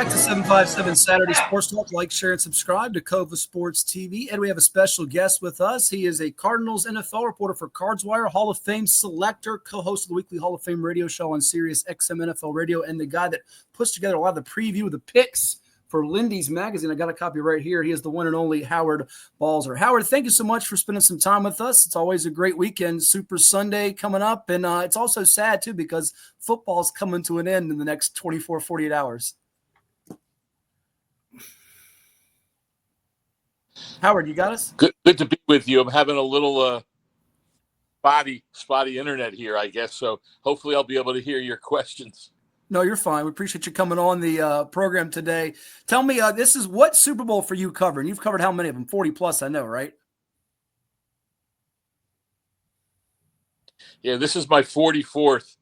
back to 757 Saturday Sports Talk. Like, share, and subscribe to Cova Sports TV. And we have a special guest with us. He is a Cardinals NFL reporter for CardsWire, Hall of Fame selector, co-host of the weekly Hall of Fame radio show on Sirius XM NFL Radio, and the guy that puts together a lot of the preview of the picks for Lindy's magazine. I got a copy right here. He is the one and only Howard Balzer. Howard, thank you so much for spending some time with us. It's always a great weekend. Super Sunday coming up, and it's also sad, too, because football's coming to an end in the next 24, 48 hours. Howard, you got us? Good to be with you. I'm having a little spotty internet here, I guess. So hopefully I'll be able to hear your questions. No, you're fine. We appreciate you coming on the program today. Tell me, this is what Super Bowl for you covering? You've covered how many of them? 40 plus, I know, right? Yeah, this is my 44th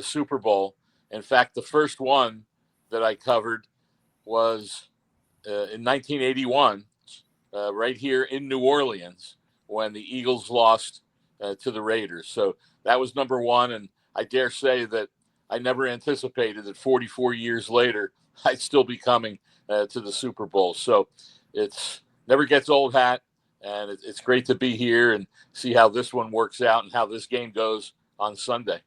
Super Bowl. In fact, the first one that I covered was in 1981. Right here in New Orleans when the Eagles lost to the Raiders. So that was number one. And I dare say that I never anticipated that 44 years later, I'd still be coming to the Super Bowl. So it's never gets old, Hat. And it's great to be here and see how this one works out and how this game goes on Sunday.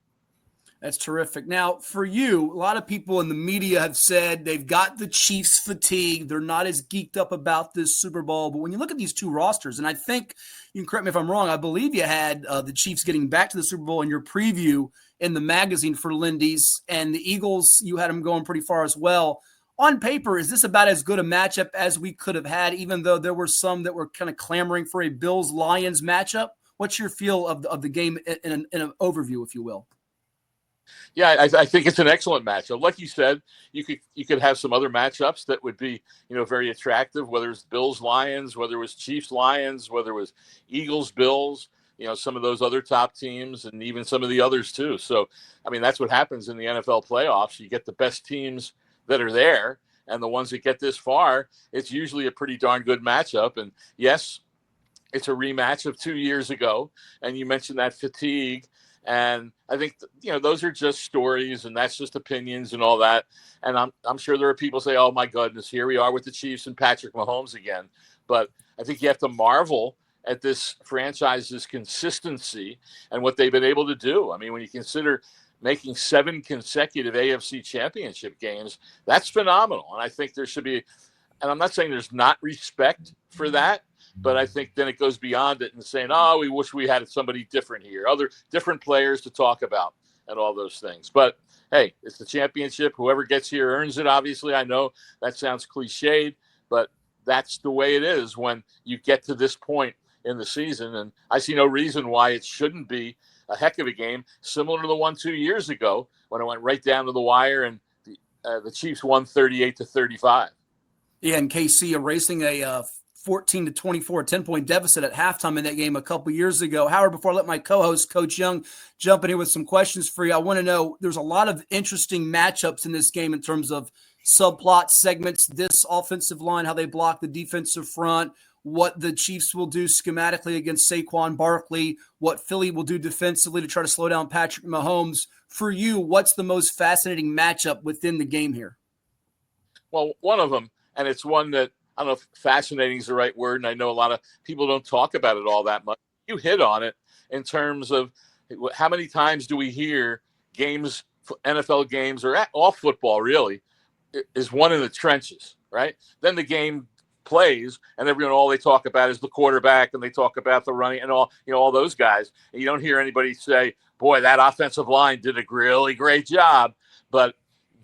That's terrific. Now, for you, a lot of people in the media have said they've got the Chiefs fatigue. They're not as geeked up about this Super Bowl. But when you look at these two rosters, and I think, you can correct me if I'm wrong, I believe you had the Chiefs getting back to the Super Bowl in your preview in the magazine for Lindy's, and the Eagles, you had them going pretty far as well. On paper, is this about as good a matchup as we could have had, even though there were some that were kind of clamoring for a Bills-Lions matchup? What's your feel of the game in an overview, if you will? Yeah, I think it's an excellent matchup. Like you said, you could have some other matchups that would be, very attractive, whether it's Bills-Lions, whether it was Chiefs-Lions, whether it was Eagles-Bills, some of those other top teams and even some of the others too. So, I mean, that's what happens in the NFL playoffs. You get the best teams that are there, and the ones that get this far, it's usually a pretty darn good matchup. And yes, it's a rematch of 2 years ago, and you mentioned that fatigue. And I think, those are just stories and that's just opinions and all that. And I'm sure there are people say, oh, my goodness, here we are with the Chiefs and Patrick Mahomes again. But I think you have to marvel at this franchise's consistency and what they've been able to do. I mean, when you consider making 7 consecutive AFC championship games, that's phenomenal. And I think there should be, and I'm not saying there's not respect for that, but I think then it goes beyond it and saying, oh, we wish we had somebody different here, other different players to talk about and all those things. But, hey, it's the championship. Whoever gets here earns it, obviously. I know that sounds cliched, but that's the way it is when you get to this point in the season. And I see no reason why it shouldn't be a heck of a game, similar to the one 2 years ago when it went right down to the wire and the Chiefs won 38-35. Yeah, and KC erasing a 14-24, 10-point deficit at halftime in that game a couple years ago. Howard, before I let my co-host, Coach Young, jump in here with some questions for you, I want to know, there's a lot of interesting matchups in this game in terms of subplot segments, this offensive line, how they block the defensive front, what the Chiefs will do schematically against Saquon Barkley, what Philly will do defensively to try to slow down Patrick Mahomes. For you, what's the most fascinating matchup within the game here? Well, one of them, and it's one that, I don't know if fascinating is the right word, and I know a lot of people don't talk about it all that much. You hit on it in terms of how many times do we hear games, NFL games, or all football really, is won in the trenches, right? Then the game plays, and everyone, all they talk about is the quarterback, and they talk about the running and all those guys. And you don't hear anybody say, boy, that offensive line did a really great job. But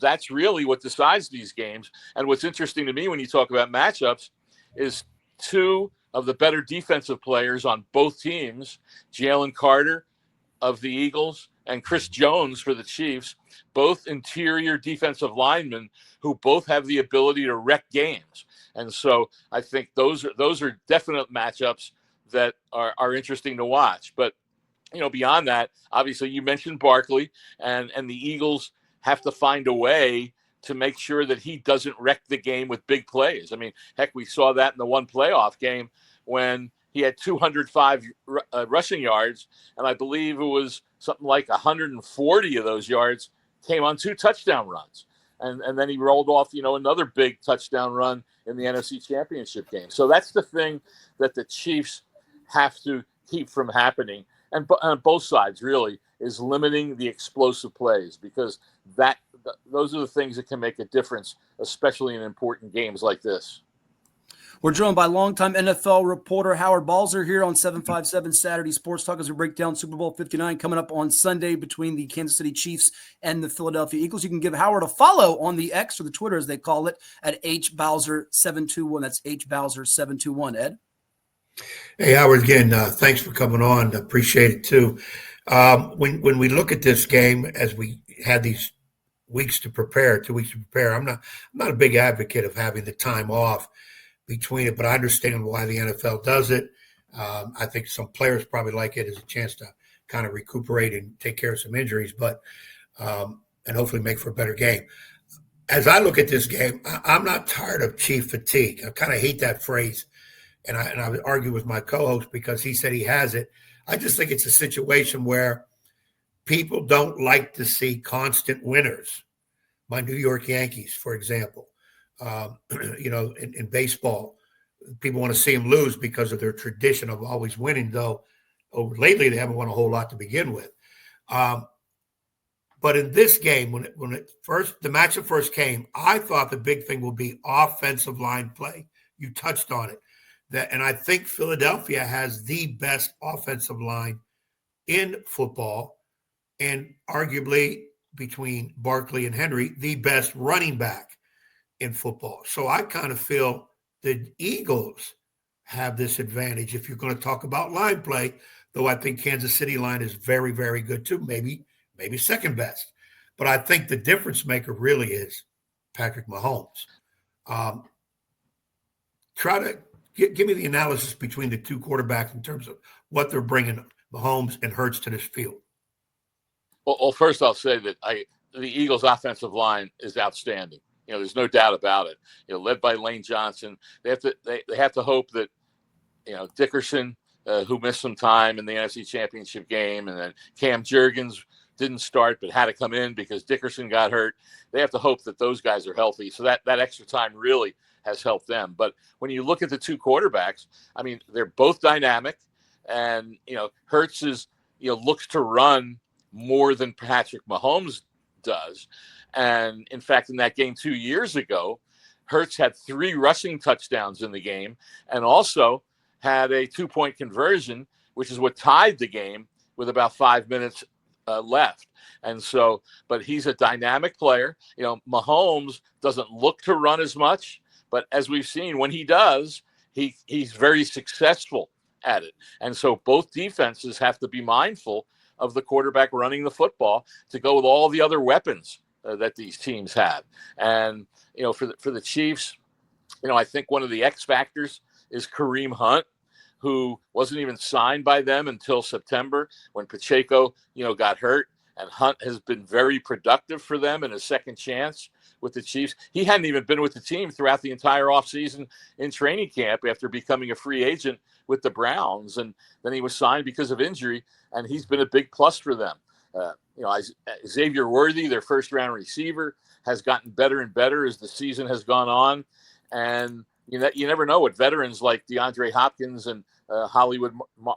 that's really what decides these games. And what's interesting to me when you talk about matchups is 2 of the better defensive players on both teams, Jalen Carter of the Eagles and Chris Jones for the Chiefs, both interior defensive linemen who both have the ability to wreck games. And so I think those are definite matchups that are interesting to watch. But, beyond that, obviously you mentioned Barkley and the Eagles have to find a way to make sure that he doesn't wreck the game with big plays. I mean, heck, we saw that in the one playoff game when he had 205 rushing yards, and I believe it was something like 140 of those yards came on 2 touchdown runs. and then he rolled off, another big touchdown run in the NFC Championship game. So that's the thing that the Chiefs have to keep from happening, and on both sides really, is limiting the explosive plays, because those are the things that can make a difference, especially in important games like this. We're joined by longtime NFL reporter Howard Balzer here on 757 Saturday Sports Talk as we break down Super Bowl 59 coming up on Sunday between the Kansas City Chiefs and the Philadelphia Eagles. You can give Howard a follow on the X, or the Twitter as they call it, at HBalzer721. That's HBalzer721. Ed? Hey, Howard, again, thanks for coming on. Appreciate it, too. When we look at this game, as we had these 2 weeks to prepare, I'm not a big advocate of having the time off between it, but I understand why the NFL does it. I think some players probably like it as a chance to kind of recuperate and take care of some injuries, but and hopefully make for a better game. As I look at this game, I'm not tired of Chief fatigue. I kind of hate that phrase, and I would argue with my co-host because he said he has it. I just think it's a situation where people don't like to see constant winners. My New York Yankees, for example. In baseball, people want to see them lose because of their tradition of always winning, though lately they haven't won a whole lot to begin with. But in this game, when the matchup first came, I thought the big thing would be offensive line play. You touched on it. And I think Philadelphia has the best offensive line in football, and arguably between Barkley and Henry, the best running back in football. So I kind of feel the Eagles have this advantage if you're going to talk about line play, though I think Kansas City line is very, very good too, maybe second best. But I think the difference maker really is Patrick Mahomes. Try to give me the analysis between the two quarterbacks in terms of what they're bringing Mahomes and Hurts to this field. Well, first I'll say that the Eagles' offensive line is outstanding. There's no doubt about it. Led by Lane Johnson, they have to hope that Dickerson, who missed some time in the NFC Championship game, and then Cam Jurgens didn't start but had to come in because Dickerson got hurt. They have to hope that those guys are healthy. So that extra time really has helped them. But when you look at the two quarterbacks, I mean, they're both dynamic, and Hurts looks to run more than Patrick Mahomes does. And in fact, in that game 2 years ago, Hurts had 3 rushing touchdowns in the game and also had a 2-point conversion, which is what tied the game with about 5 minutes left. And so, but he's a dynamic player. Mahomes doesn't look to run as much, but as we've seen, when he does, he's very successful at it. And so both defenses have to be mindful of the quarterback running the football to go with all the other weapons that these teams have. And, for the Chiefs, I think one of the X factors is Kareem Hunt, who wasn't even signed by them until September when Pacheco, got hurt. And Hunt has been very productive for them in a second chance with the Chiefs. He hadn't even been with the team throughout the entire offseason in training camp after becoming a free agent with the Browns. And then he was signed because of injury, and he's been a big plus for them. Xavier Worthy, their first-round receiver, has gotten better and better as the season has gone on. And you never know what veterans like DeAndre Hopkins and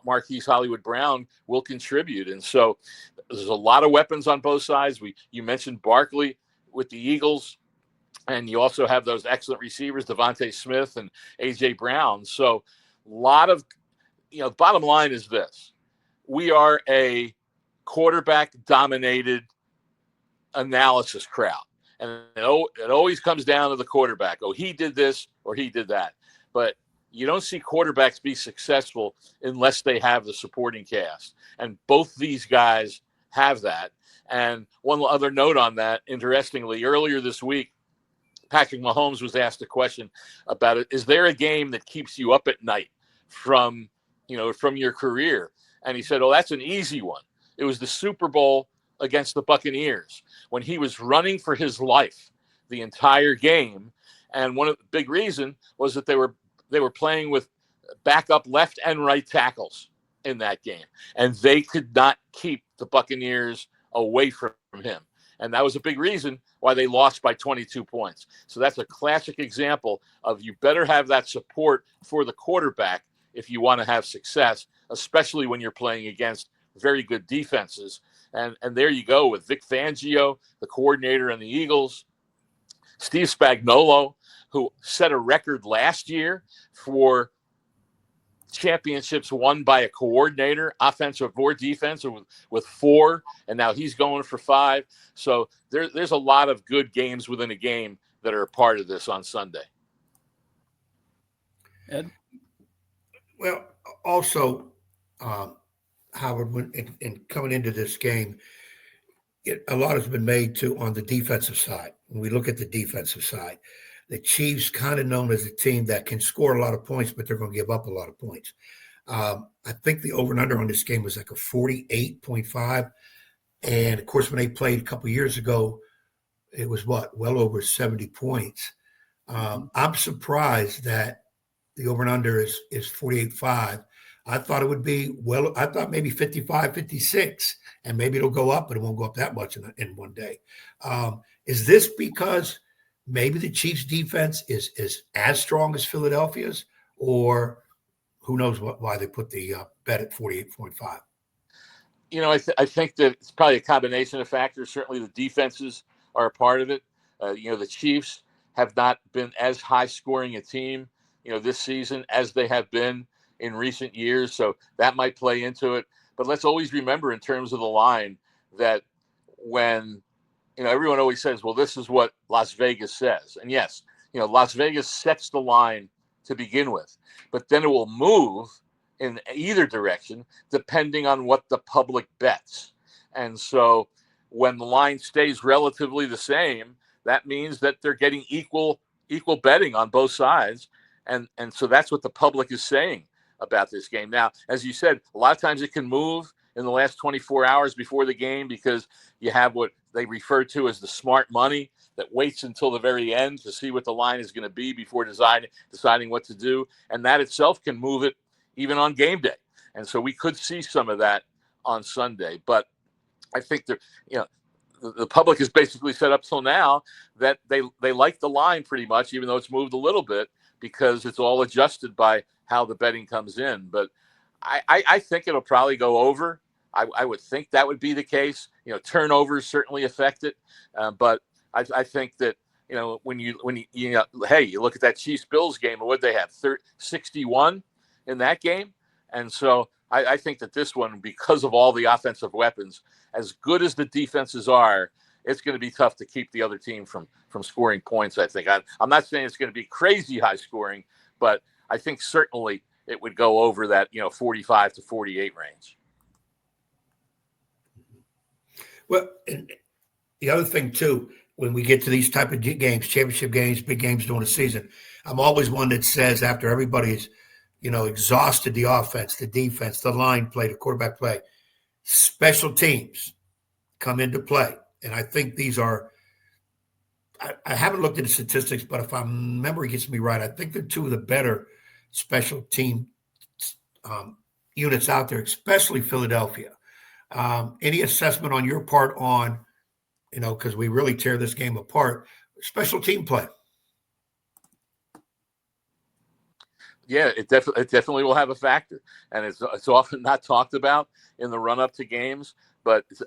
Marquise Hollywood Brown will contribute. And so there's a lot of weapons on both sides. You mentioned Barkley with the Eagles, and you also have those excellent receivers, Devontae Smith and A.J. Brown. So a lot of, the bottom line is this. We are a quarterback-dominated analysis crowd. And it always comes down to the quarterback. Oh, he did this or he did that. But you don't see quarterbacks be successful unless they have the supporting cast. And both these guys have that. And one other note on that, interestingly, earlier this week, Patrick Mahomes was asked a question about it. Is there a game that keeps you up at night from your career? And he said, oh, that's an easy one. It was the Super Bowl against the Buccaneers when he was running for his life the entire game. And one of the big reason was that they were playing with backup left and right tackles in that game. And they could not keep the Buccaneers away from him. And that was a big reason why they lost by 22 points. So that's a classic example of you better have that support for the quarterback if you want to have success, especially when you're playing against very good defenses. And there you go with Vic Fangio, the coordinator in the Eagles, Steve Spagnuolo, who set a record last year for championships won by a coordinator, offensive or defensive, with 4, and now he's going for 5. So there's a lot of good games within a game that are a part of this on Sunday. Ed? Well, also, Howard, when in coming into this game, a lot has been made too on the defensive side. When we look at the defensive side, the Chiefs kind of known as a team that can score a lot of points, but they're going to give up a lot of points. I think the over and under on this game was like a 48.5. And of course, when they played a couple of years ago, it was well over 70 points. I'm surprised that the over and under is 48.5. I thought it would be, I thought maybe 55, 56, and maybe it'll go up, but it won't go up that much in one day. Is this because maybe the Chiefs defense is as strong as Philadelphia's, or who knows why they put the bet at 48.5? I think that it's probably a combination of factors. Certainly the defenses are a part of it. The Chiefs have not been as high scoring a team, this season as they have been in recent years. So that might play into it. But let's always remember in terms of the line that when, everyone always says, well, this is what Las Vegas says. And yes, Las Vegas sets the line to begin with, but then it will move in either direction depending on what the public bets. And so when the line stays relatively the same, that means that they're getting equal betting on both sides. And so that's what the public is saying about this game. Now, as you said, a lot of times it can move in the last 24 hours before the game because you have what they refer to as the smart money that waits until the very end to see what the line is going to be before deciding what to do. And that itself can move it even on game day. And so we could see some of that on Sunday. But I think the public is basically set up till now that they like the line pretty much, even though it's moved a little bit, because it's all adjusted by how the betting comes in. But I think it'll probably go over. I would think that would be the case. Turnovers certainly affect it. But I think that, when you look at that Chiefs Bills game, and what they have 61 in that game. And so I think that this one, because of all the offensive weapons, as good as the defenses are, it's going to be tough to keep the other team from scoring points. I think I'm not saying it's going to be crazy high scoring, but I think certainly it would go over that 45 to 48 range. Well, and the other thing too, when we get to these type of games, championship games, big games during the season, I'm always one that says after everybody's exhausted the offense, the defense, the line play, the quarterback play, special teams come into play. And I think these are, I haven't looked at the statistics, but if my memory gets me right, I think they're two of the better special team units out there, especially Philadelphia. Any assessment on your part on, because we really tear this game apart, special team play? Yeah, it definitely will have a factor, and it's often not talked about in the run up to games, but it's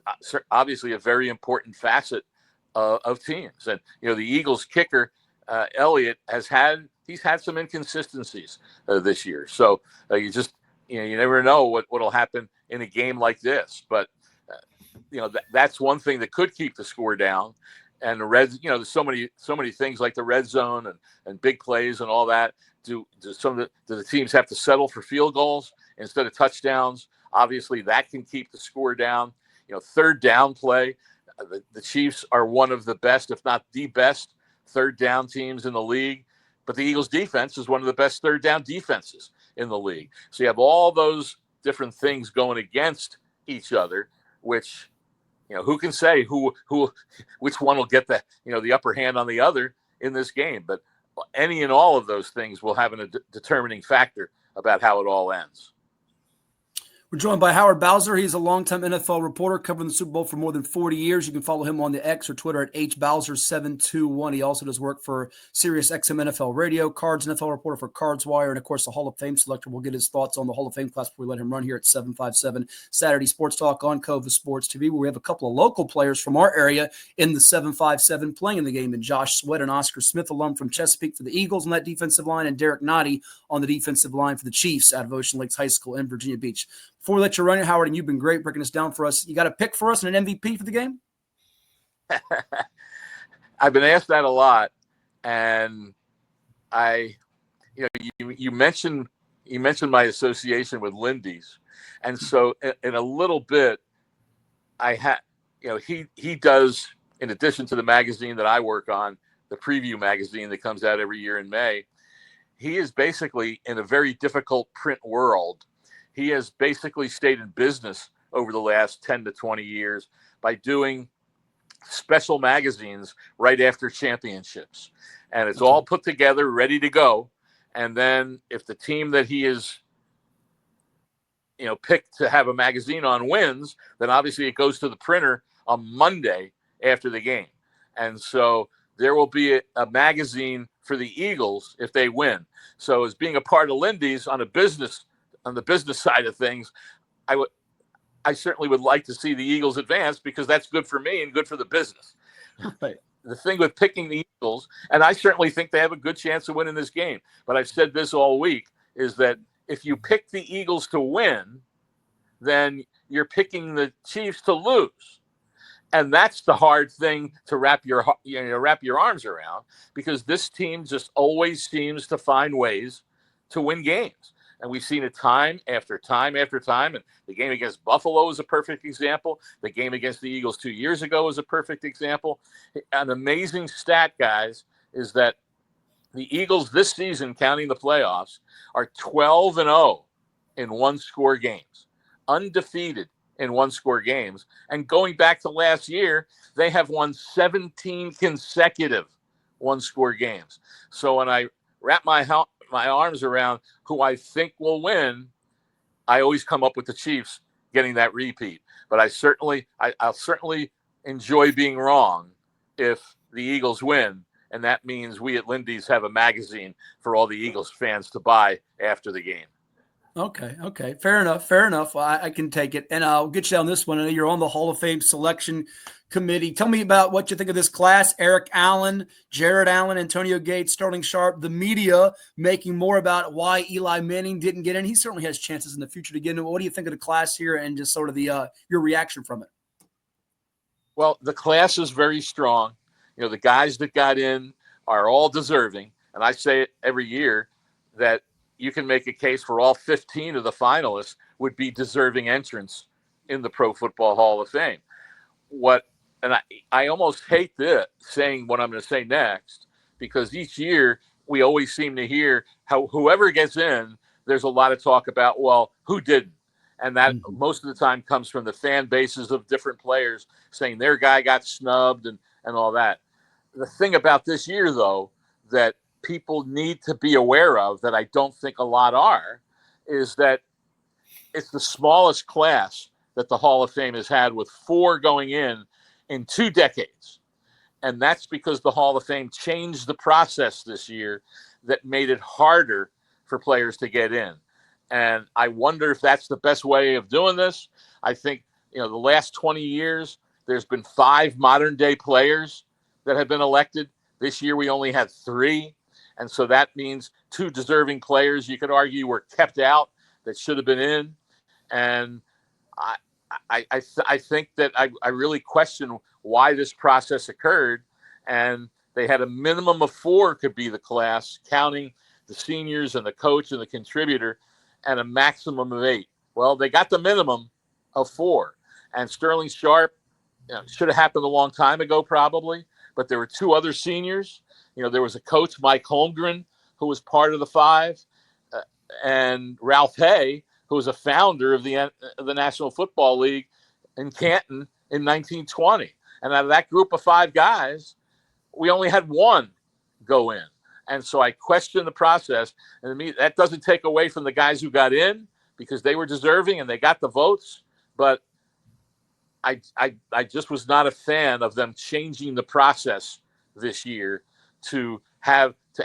obviously a very important facet of teams. And the Eagles kicker Elliott he's had some inconsistencies this year, so you never know what'll happen in a game like this. But that's one thing that could keep the score down. And there's so many things like the red zone and big plays and all that. Do the teams have to settle for field goals instead of touchdowns? Obviously, that can keep the score down. Third down play. The Chiefs are one of the best, if not the best, third down teams in the league. But the Eagles' defense is one of the best third down defenses in the league. So you have all those different things going against each other, which who can say which one will get the upper hand on the other in this game? But any and all of those things will have a determining factor about how it all ends. We're joined by Howard Balzer. He's a longtime NFL reporter covering the Super Bowl for more than 40 years. You can follow him on the X or Twitter at hbalzer721. He also does work for Sirius XM NFL Radio, Cards NFL reporter for Cards Wire, and of course the Hall of Fame selector. We'll get his thoughts on the Hall of Fame class before we let him run here at 757 Saturday Sports Talk on Cova Sports TV, where we have a couple of local players from our area in the 757 playing in the game, and Josh Sweat, an Oscar Smith alum from Chesapeake for the Eagles on that defensive line, and Derek Nottie on the defensive line for the Chiefs out of Ocean Lakes High School in Virginia Beach. Before we let you run it, Howard, and you've been great breaking this down for us. You got a pick for us and an MVP for the game? I've been asked that a lot, and you mentioned my association with Lindy's, and so in a little bit, he does, in addition to the magazine that I work on, the Preview magazine that comes out every year in May. He is basically in a very difficult print world. He has basically stayed in business over the last 10 to 20 years by doing special magazines right after championships. And it's all put together, ready to go. And then if the team that he is, picked to have a magazine on wins, then obviously it goes to the printer on Monday after the game. And so there will be a magazine for the Eagles if they win. So as being a part of Lindy's on the business side of things, I certainly would like to see the Eagles advance because that's good for me and good for the business. Right. The thing with picking the Eagles, and I certainly think they have a good chance of winning this game, but I've said this all week, is that if you pick the Eagles to win, then you're picking the Chiefs to lose. And that's the hard thing to wrap your arms around, because this team just always seems to find ways to win games. And we've seen it time after time after time. And the game against Buffalo is a perfect example. The game against the Eagles 2 years ago is a perfect example. An amazing stat, guys, is that the Eagles this season, counting the playoffs, are 12-0 in one-score games, undefeated in one-score games. And going back to last year, they have won 17 consecutive one-score games. So when I wrap my arms around who I think will win, I always come up with the Chiefs getting that repeat. But I'll certainly enjoy being wrong if the Eagles win, and that means we at Lindy's have a magazine for all the Eagles fans to buy after the game. Okay. Fair enough. I can take it. And I'll get you on this one. I know you're on the Hall of Fame selection committee. Tell me about what you think of this class. Eric Allen, Jared Allen, Antonio Gates, Sterling Sharp, the media making more about why Eli Manning didn't get in. He certainly has chances in the future to get in. What do you think of the class here and just sort of your reaction from it? Well, the class is very strong. The guys that got in are all deserving. And I say it every year that you can make a case for all 15 of the finalists would be deserving entrants in the Pro Football Hall of Fame. I almost hate this saying what I'm going to say next, because each year we always seem to hear how whoever gets in, there's a lot of talk about, well, who didn't? And that most of the time comes from the fan bases of different players saying their guy got snubbed and all that. The thing about this year, though, that people need to be aware of that I don't think a lot are, is that it's the smallest class that the Hall of Fame has had, with 4 going in 2 decades. And that's because the Hall of Fame changed the process this year that made it harder for players to get in. And I wonder if that's the best way of doing this. I think, the last 20 years, there's been 5 modern day players that have been elected. This year, we only had 3. And so that means 2 deserving players, you could argue, were kept out that should have been in. And I think that I really question why this process occurred. And they had a minimum of 4 could be the class, counting the seniors and the coach and the contributor, and a maximum of 8. Well, they got the minimum of 4. And Sterling Sharp should have happened a long time ago, probably. But there were 2 other seniors. There was a coach, Mike Holmgren, who was part of the 5, and Ralph Hay, who was a founder of the National Football League in Canton in 1920. And out of that group of 5 guys, we only had 1 go in. And so I question the process. And to me, that doesn't take away from the guys who got in, because they were deserving and they got the votes. But I just was not a fan of them changing the process this year to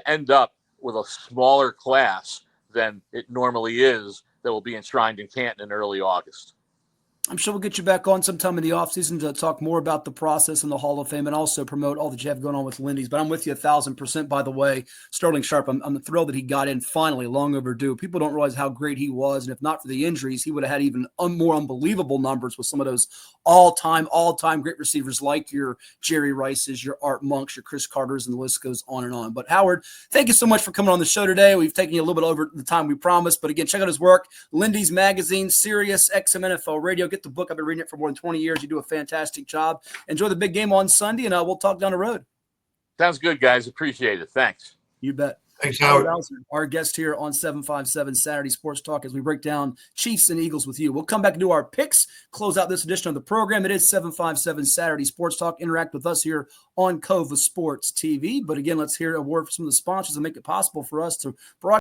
end up with a smaller class than it normally is that will be enshrined in Canton in early August. I'm sure we'll get you back on sometime in the offseason to talk more about the process in the Hall of Fame and also promote all that you have going on with Lindy's. But I'm with you 1,000%, by the way. Sterling Sharp, I'm thrilled that he got in finally, long overdue. People don't realize how great he was. And if not for the injuries, he would have had even more unbelievable numbers with some of those all-time great receivers like your Jerry Rices, your Art Monks, your Chris Carters, and the list goes on and on. But Howard, thank you so much for coming on the show today. We've taken you a little bit over the time we promised. But again, check out his work, Lindy's Magazine, Sirius XM NFL Radio. Get the book. I've been reading it for more than 20 years. You do a fantastic job. Enjoy the big game on Sunday, and we'll talk down the road. Sounds good, guys. Appreciate it. Thanks. You bet. Thanks, Howard. Balzer, our guest here on 757 Saturday Sports Talk as we break down Chiefs and Eagles with you. We'll come back and do our picks, close out this edition of the program. It is 757 Saturday Sports Talk. Interact with us here on Cova Sports TV. But again, let's hear a word from some of the sponsors that make it possible for us to broadcast